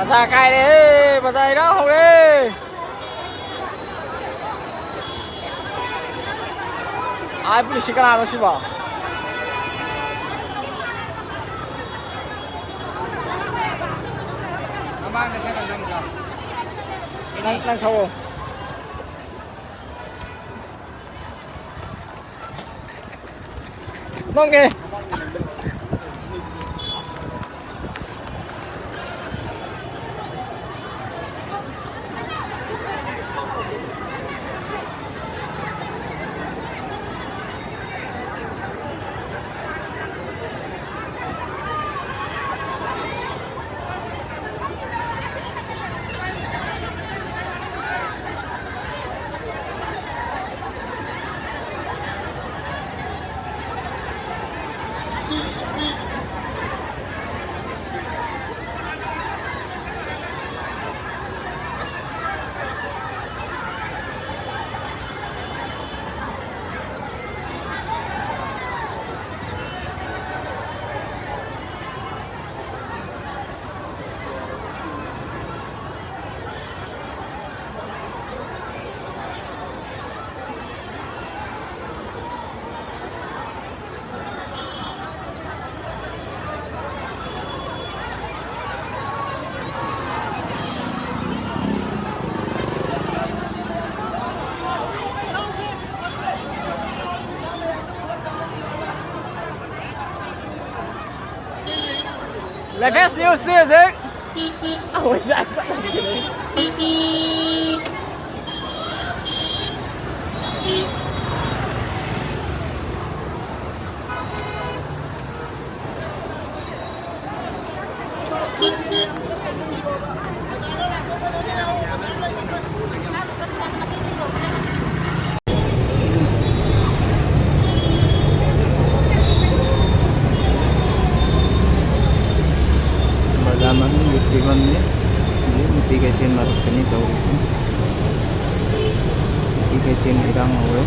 Pasar cay đi, pasar đó không đi. Ai polisi kenapa sih, Pak? Abang dah saya dah kau. Nang thâu. Mong kìa. Let us use this, eh? Oh, that's Zaman Yusriman ni, ini mesti kaitin maruk ni tahu ni. Mesti kaitin irang awal.